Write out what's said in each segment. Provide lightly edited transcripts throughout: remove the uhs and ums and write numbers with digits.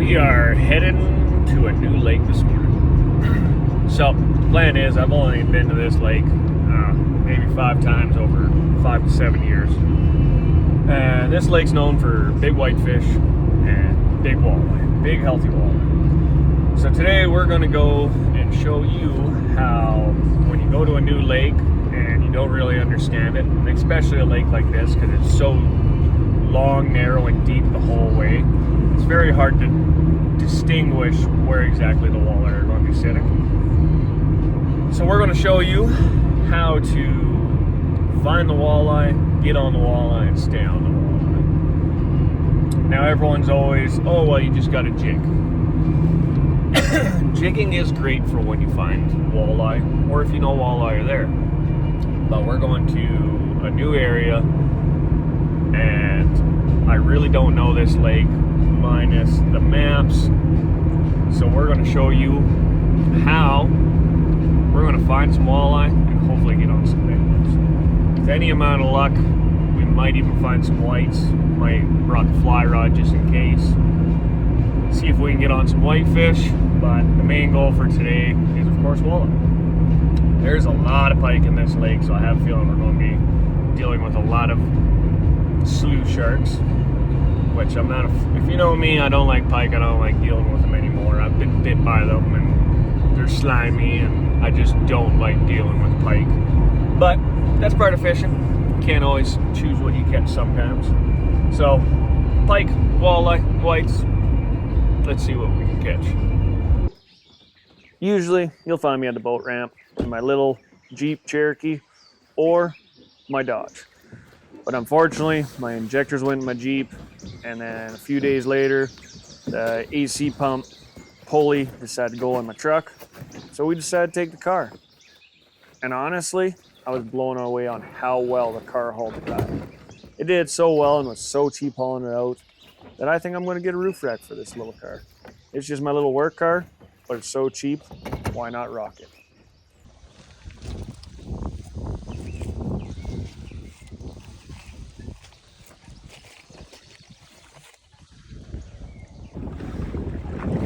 We are heading to a new lake this morning. So, the plan is, I've only been to this lake maybe 5 times over 5 to 7 years. And this lake's known for big whitefish and big walleye, big healthy walleye. So today we're going to go and show you how when you go to a new lake and you don't really understand it, and especially a lake like this because it's so long, narrow, and deep the whole way, it's very hard to distinguish where exactly the walleye are going to be sitting. So we're going to show you how to find the walleye, get on the walleye, and stay on the walleye. Now everyone's always, oh well, you just got to jig. Jigging is great for when you find walleye, or if you know walleye are there. But we're going to a new area, and I really don't know this lake minus the maps. So we're going to show you how we're going to find some walleye and hopefully get on some big ones. With any amount of luck, we might even find some whites. Might brought the fly rod just in case. See if we can get on some whitefish, but the main goal for today is of course walleye. There's a lot of pike in this lake, so I have a feeling we're going to be dealing with a lot of slough sharks, which I'm not, if you know me, I don't like pike, I don't like dealing with them anymore. I've been bit by them and they're slimy and I just don't like dealing with pike. But that's part of fishing. You can't always choose what you catch sometimes. So, pike, walleye, whites, let's see what we can catch. Usually, you'll find me at the boat ramp in my little Jeep Cherokee or my Dodge. But unfortunately, my injectors went in my Jeep, and then a few days later, the AC pump pulley decided to go in my truck. So we decided to take the car. And honestly, I was blown away on how well the car hauled the ride. It did so well and was so cheap hauling it out that I think I'm going to get a roof rack for this little car. It's just my little work car, but it's so cheap, why not rock it?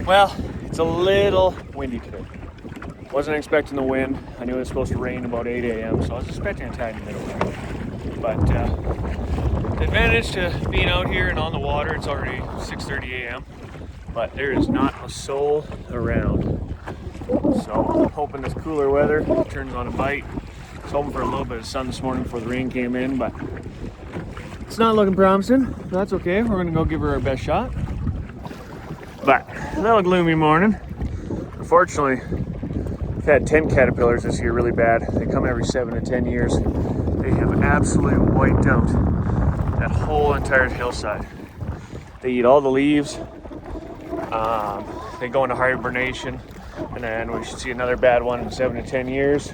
Well, it's a little windy today. Wasn't expecting the wind. I knew it was supposed to rain about 8 a.m., so I was expecting a tiny bit of wind. But the advantage to being out here and on the water, it's already 6:30 a.m., but there is not a soul around. So I'm hoping this cooler weather turns on a bite. I was hoping for a little bit of sun this morning before the rain came in, but it's not looking promising. That's okay. We're going to go give her our best shot. But a little gloomy morning. Unfortunately, we've had 10 caterpillars this year really bad. They come every 7 to 10 years. They have absolutely wiped out that whole entire hillside. They eat all the leaves. They go into hibernation, and then we should see another bad one in 7 to 10 years.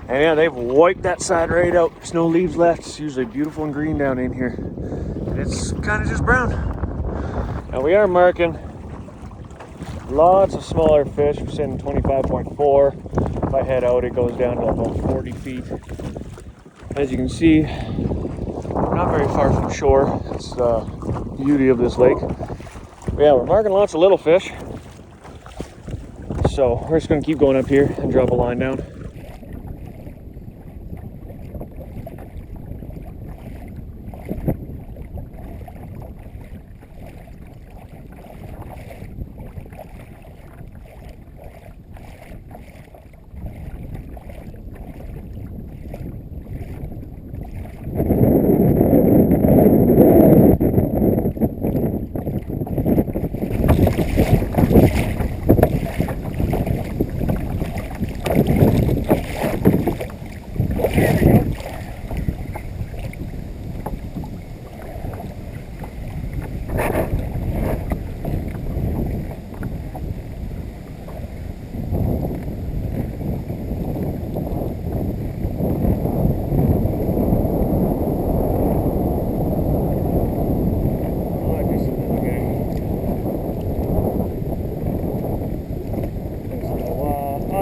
And yeah, they've wiped that side right out. There's no leaves left. It's usually beautiful and green down in here. And it's kind of just brown. Now we are marking lots of smaller fish. We're sitting 25.4. If I head out, it goes down to about 40 feet. As you can see, we're not very far from shore. It's the beauty of this lake. But yeah, we're marking lots of little fish. So we're just going to keep going up here and drop a line down.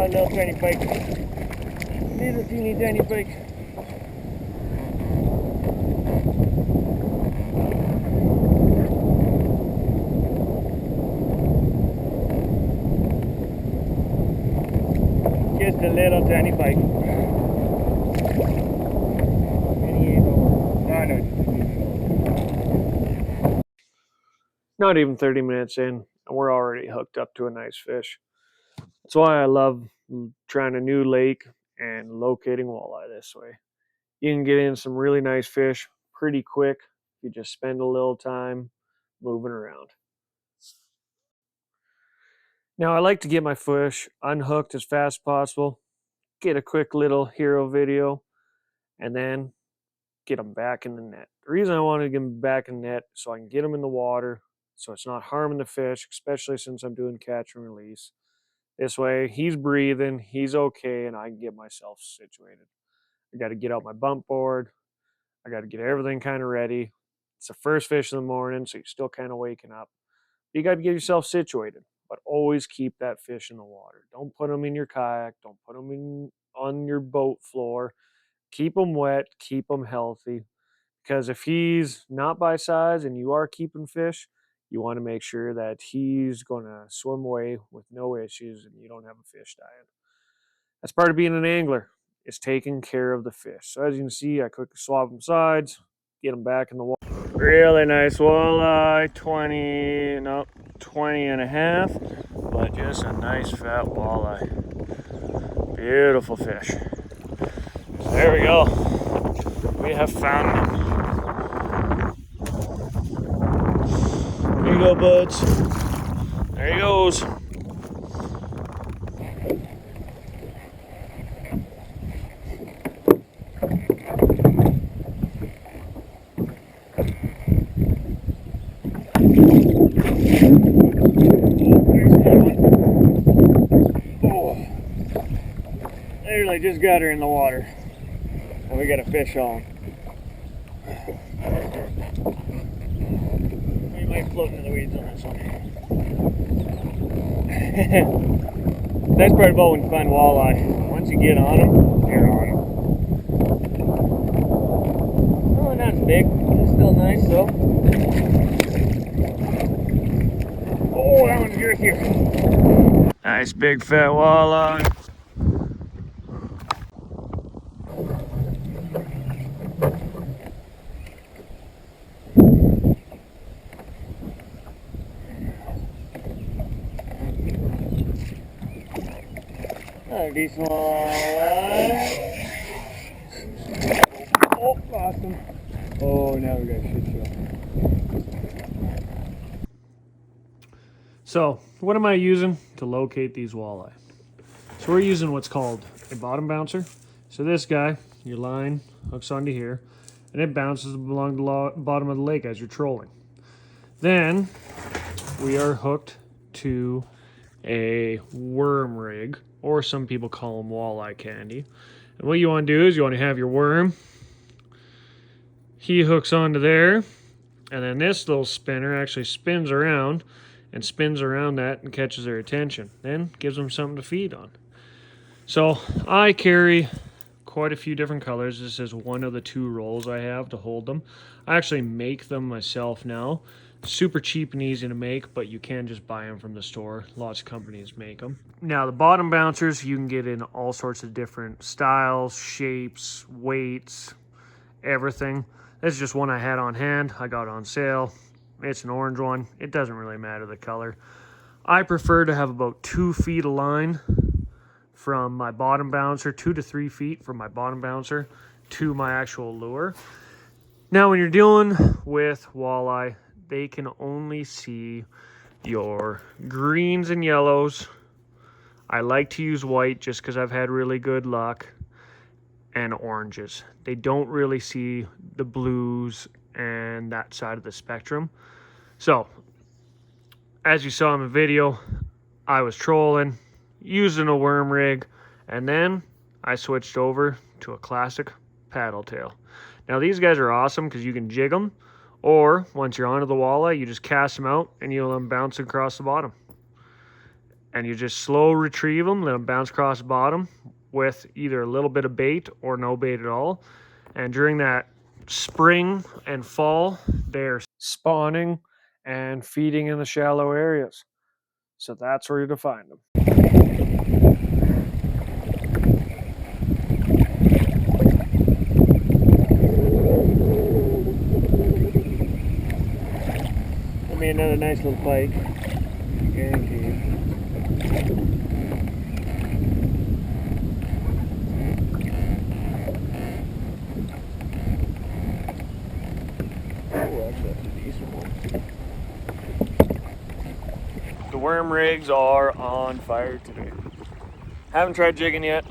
Little tiny pike. Little teeny tiny pike. just a little tiny bite. And he ain't over. I know. Not even 30 minutes in, and we're already hooked up to a nice fish. That's why I love trying a new lake and locating walleye this way. You can get in some really nice fish pretty quick if you just spend a little time moving around. Now, I like to get my fish unhooked as fast as possible, get a quick little hero video, and then get them back in the net. The reason I want to get them back in the net so I can get them in the water so it's not harming the fish, especially since I'm doing catch and release. This way, he's breathing, he's okay, and I can get myself situated. I got to get out my bump board. I got to get everything kind of ready. It's the first fish in the morning, so you're still kind of waking up. You got to get yourself situated, but always keep that fish in the water. Don't put them in your kayak. Don't put them on your boat floor. Keep them wet. Keep them healthy. Because if he's not by size and you are keeping fish, you want to make sure that he's going to swim away with no issues and you don't have a fish dying. That's part of being an angler, is taking care of the fish. So as you can see, I quickly swap them sides, get them back in the water. Really nice walleye, 20 and a half, but just a nice fat walleye. Beautiful fish. So there we go. We have found them. There you go, buds. There he goes. I just got her in the water and we got a fish on. We might float in the weeds on this one. Best part about when you find walleye, once you get on them, you're on them. Oh, not as big. It's still nice though. Oh, that one's girthier. Nice big fat walleye. A decent walleye. Oh, lost him. Oh, now we got a shit show. So, what am I using to locate these walleye? So we're using what's called a bottom bouncer. So this guy, your line hooks onto here, and it bounces along the bottom of the lake as you're trolling. Then we are hooked to a worm rig, or some people call them walleye candy. And what you want to do is you want to have your worm. He hooks onto there, and then this little spinner actually spins around that and catches their attention. Then gives them something to feed on. So I carry quite a few different colors. This is one of the 2 rolls I have to hold them. I actually make them myself now. Super cheap and easy to make, but you can just buy them from the store. Lots of companies make them. Now the bottom bouncers you can get in all sorts of different styles, shapes, weights, everything. This is just one I had on hand. I got it on sale. It's an orange one. It doesn't really matter the color. I prefer to have about 2 feet of line from my bottom bouncer, 2 to 3 feet from my bottom bouncer to my actual lure. Now when you're dealing with walleye, they can only see your greens and yellows. I like to use white just because I've had really good luck, and oranges. They don't really see the blues and that side of the spectrum. So, as you saw in the video, I was trolling, using a worm rig, and then I switched over to a classic paddle tail. Now these guys are awesome because you can jig them, or once you're onto the walleye, you just cast them out and you let them bounce across the bottom. And you just slow retrieve them, let them bounce across the bottom with either a little bit of bait or no bait at all. And during that spring and fall, they're spawning and feeding in the shallow areas. So that's where you're to find them. Give me another nice little pike. Guaranteed. Oh, actually, that's a decent one. The worm rigs are on fire today. Haven't tried jigging yet.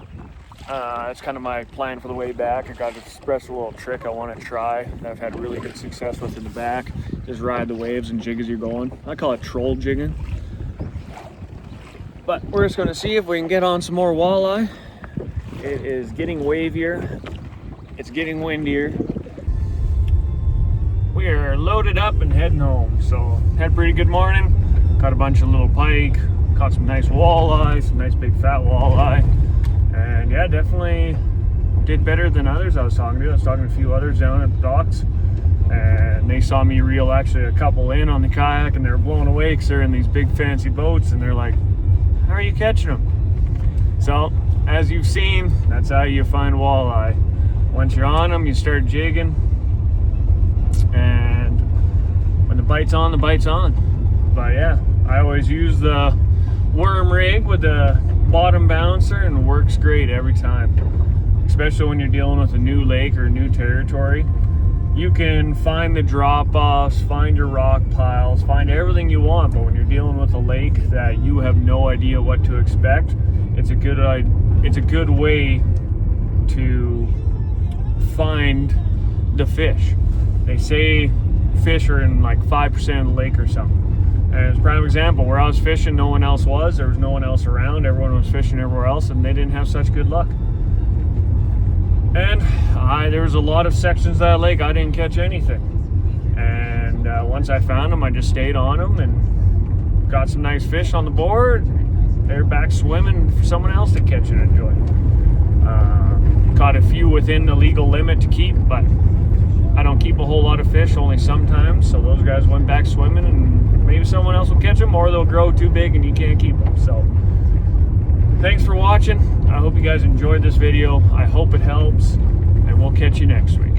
That's kind of my plan for the way back. I got a special little trick I want to try that I've had really good success with in the back. Just ride the waves and jig as you're going. I call it troll jigging. But we're just going to see if we can get on some more walleye. It is getting wavier. It's getting windier. We are loaded up and heading home. So had a pretty good morning. Caught a bunch of little pike. Caught some nice walleye, some nice big fat walleye. And yeah, definitely did better than others I was talking to. I was talking to a few others down at the docks, and they saw me reel actually a couple in on the kayak, and they were blown away because they're in these big fancy boats, and they're like, how are you catching them? So as you've seen, that's how you find walleye. Once you're on them, you start jigging, and when the bite's on, the bite's on. But yeah, I always use the worm rig with the bottom bouncer, and it works great every time, especially when you're dealing with a new lake or a new territory. You can find the drop-offs, find your rock piles, find everything you want, but when you're dealing with a lake that you have no idea what to expect, it's a good way to find the fish. They say fish are in like 5% of the lake or something. And as a prime example, where I was fishing, no one else was. There was no one else around. Everyone was fishing everywhere else, and they didn't have such good luck. And there was a lot of sections of that lake I didn't catch anything. And once I found them, I just stayed on them and got some nice fish on the board. They're back swimming for someone else to catch and enjoy. Caught a few within the legal limit to keep, but I don't keep a whole lot of fish, only sometimes. So those guys went back swimming, and maybe someone else will catch them, or they'll grow too big and you can't keep them. So thanks for watching. I hope you guys enjoyed this video. I hope it helps, and we'll catch you next week.